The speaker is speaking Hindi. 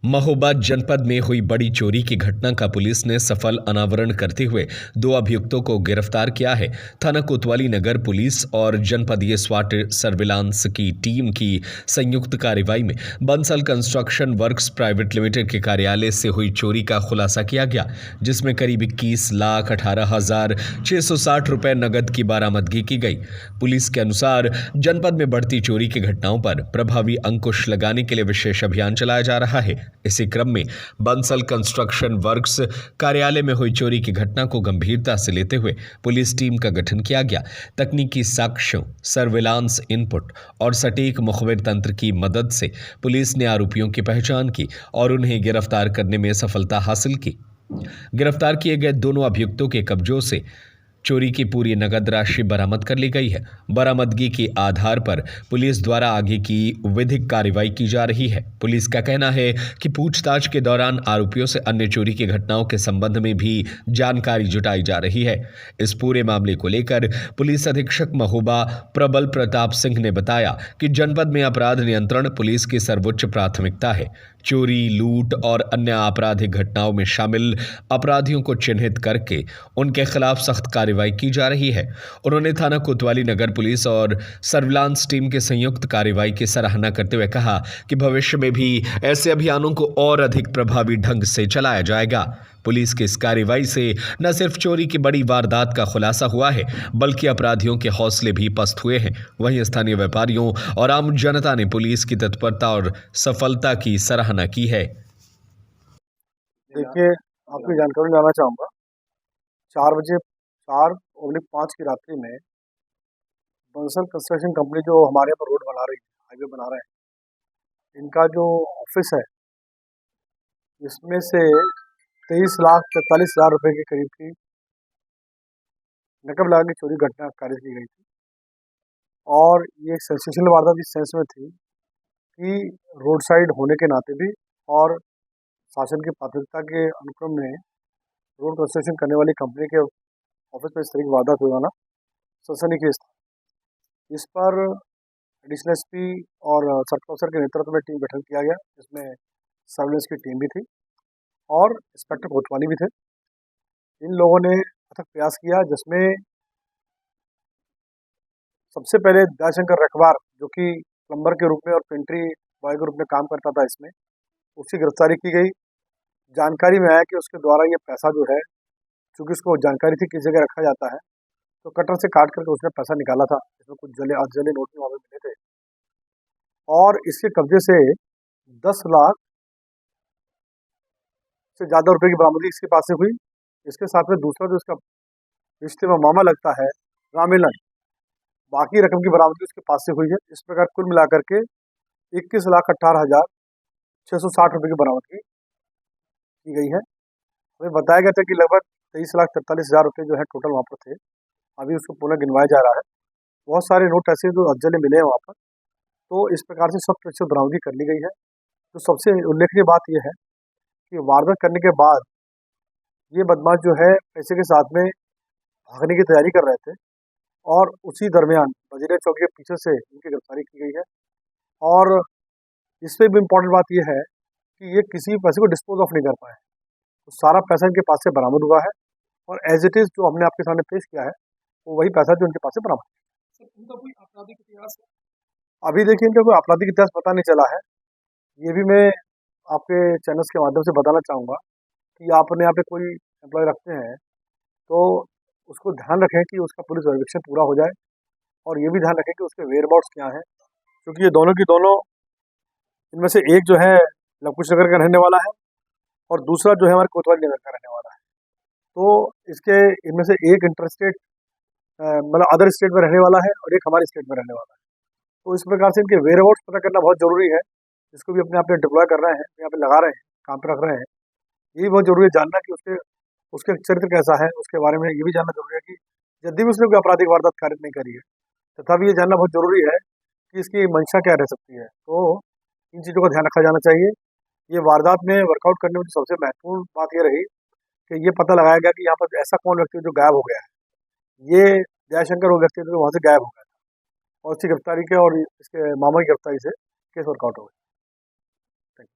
महोबा जनपद में हुई बड़ी चोरी की घटना का पुलिस ने सफल अनावरण करते हुए 2 अभियुक्तों को गिरफ्तार किया है। थाना कोतवाली नगर पुलिस और जनपदीय स्वाट सर्विलांस की टीम की संयुक्त कार्रवाई में Bansal construction works private limited के कार्यालय से हुई चोरी का खुलासा किया गया, जिसमें करीब 21,18,660 रुपए नगद की बरामदगी की गई। पुलिस के अनुसार जनपद में बढ़ती चोरी की घटनाओं पर प्रभावी अंकुश लगाने के लिए विशेष अभियान चलाया जा रहा है। इसी क्रम में बंसल कंस्ट्रक्शन वर्क्स कार्यालय में हुई चोरी की घटना को गंभीरता से लेते हुए पुलिस टीम का गठन किया गया। तकनीकी साक्ष्यों, सर्विलांस इनपुट और सटीक मुखबिर तंत्र की मदद से पुलिस ने आरोपियों की पहचान की और उन्हें गिरफ्तार करने में सफलता हासिल की। गिरफ्तार किए गए दोनों अभियुक्तों के कब्जों से चोरी की पूरी नगद राशि बरामद कर ली गई है। बरामदगी के आधार पर पुलिस द्वारा आगे की विधिक कार्रवाई की जा रही है। पुलिस का कहना है कि पूछताछ के दौरान आरोपियों से अन्य चोरी की घटनाओं के संबंध में भी जानकारी जुटाई जा रही है। इस पूरे मामले को लेकर पुलिस अधीक्षक महोबा प्रबल प्रताप सिंह ने बताया कि जनपद में अपराध नियंत्रण पुलिस की सर्वोच्च प्राथमिकता है। चोरी, लूट और अन्य आपराधिक घटनाओं में शामिल अपराधियों को चिन्हित करके उनके खिलाफ सख्त कार्रवाई की जा रही है। उन्होंने थाना कोतवाली नगर पुलिस और सर्विलांस टीम के संयुक्त कार्रवाई की सराहना करते हुए कहा कि भविष्य में भी ऐसे अभियानों को और अधिक प्रभावी ढंग से चलाया जाएगा। पुलिस की इस कार्रवाई से न सिर्फ चोरी की बड़ी वारदात का खुलासा हुआ है, बल्कि अपराधियों के हौसले भी पस्त हुए हैं। वहीं स्थानीय व्यापारियों और आम जनता ने पुलिस की तत्परता और सफलता की सराहना की है। देखिए, आपकी जानकारी लेना चाहूँगा। 4:05 की रात्रि में बंसल कंस्ट्रक्शन कंपनी जो हमारे यहाँ पर रोड बना रही है, हाईवे बना रहे हैं, इनका जो ऑफिस है, इसमें से 23,43,000 रुपये के करीब की नकद लगा के चोरी घटना कारित की गई थी। और ये सेंसेशनल वारदात इस सेंस में थी कि रोड साइड होने के नाते भी और शासन की प्राथमिकता के अनुक्रम में रोड कंस्ट्रक्शन करने वाली कंपनी के ऑफिस में इस तरह की वारदात हो जाना सनसनीखेज था। इस पर एडिशनल एसपी और सर्कल अफसर के नेतृत्व में टीम गठन किया गया, जिसमें सर्विलेंस की टीम भी थी और इंस्पेक्टर कोतवाली भी थे। इन लोगों ने अथक प्रयास किया, जिसमें सबसे पहले दयाशंकर रखवार, जो कि प्लम्बर के रूप में और पेंट्री बॉय के रूप में काम करता था, इसमें उसकी गिरफ्तारी की गई। जानकारी में आया कि उसके द्वारा ये पैसा जो है, चूँकि उसको जानकारी थी किस जगह रखा जाता है, तो कटर से काट करके उसने पैसा निकाला था। इसमें कुछ जले नोट भी वहाँ पे मिले थे और इसके कब्जे से 10 लाख से ज़्यादा रुपए की बरामदगी इसके पास से हुई। इसके साथ में दूसरा जो इसका रिश्ते में मामा लगता है, रामेलन, बाकी रकम की बरामदगी उसके पास से हुई है। इस प्रकार कुल मिलाकर के 21,18,660 रुपये की बरामदगी की गई है। हमें बताया गया था कि लगभग 23,43,000 रुपये जो है टोटल वहाँ पर थे। अभी उसको पुनः गिनवाया जा रहा है। बहुत सारे नोट ऐसे जो अज्जले मिले हैं वहाँ पर। तो इस प्रकार से 100% बरामदगी कर ली गई है। तो सबसे उल्लेखनीय बात यह है कि वारदात करने के बाद ये बदमाश जो है पैसे के साथ में भागने की तैयारी कर रहे थे और उसी दरमियान वजीरे चौक के पीछे से इनकी गिरफ्तारी की गई है। और इससे भी इम्पोर्टेंट बात यह है कि ये किसी पैसे को डिस्पोज ऑफ नहीं कर पाए। तो सारा पैसा इनके पास से बरामद हुआ है और एज इट इज़ जो हमने आपके सामने पेश किया है, वो वही पैसा जो इनके पास से बरामद है। इनका कोई आपराधिक इतिहास है? अभी देखिए, इनका कोई आपराधिक इतिहास पता नहीं चला है। ये भी मैं आपके चैनल्स के माध्यम से बताना चाहूँगा कि आप अपने यहाँ पे कोई एम्प्लॉय रखते हैं तो उसको ध्यान रखें कि उसका पुलिस वेरिफिकेशन पूरा हो जाए और ये भी ध्यान रखें कि उसके वेयर अबाउट्स क्या हैं, क्योंकि ये दोनों की दोनों, इनमें से एक जो है लवकुश नगर का रहने वाला है और दूसरा जो है हमारे कोतवाली नगर का रहने वाला है। तो इसके इनमें से एक इंटरस्टेट मतलब अदर स्टेट में रहने वाला है और एक हमारे स्टेट में रहने वाला है। तो इस प्रकार से इनके वेयर अबाउट्स पता करना बहुत ज़रूरी है। इसको भी अपने आप में डिप्लॉय कर रहे हैं, यहाँ पे लगा रहे हैं, काम पे रख रहे हैं। ये भी बहुत ज़रूरी है जानना कि उसके चरित्र कैसा है, उसके बारे में ये भी जानना ज़रूरी है कि यदि भी उसने कोई आपराधिक वारदात कारित नहीं करी है, तथापि ये जानना बहुत ज़रूरी है कि इसकी मंशा क्या रह सकती है। तो इन चीज़ों का ध्यान रखा जाना चाहिए। ये वारदात में वर्कआउट करने में सबसे महत्वपूर्ण बात ये रही कि ये पता लगाया गया कि यहाँ पर ऐसा कौन व्यक्ति है जो गायब हो गया है। ये दयाशंकर वो व्यक्ति जो वहाँ से गायब हो गया था और उसकी गिरफ्तारी के और इसके मामा की गिरफ्तारी से केस वर्कआउट हो गया।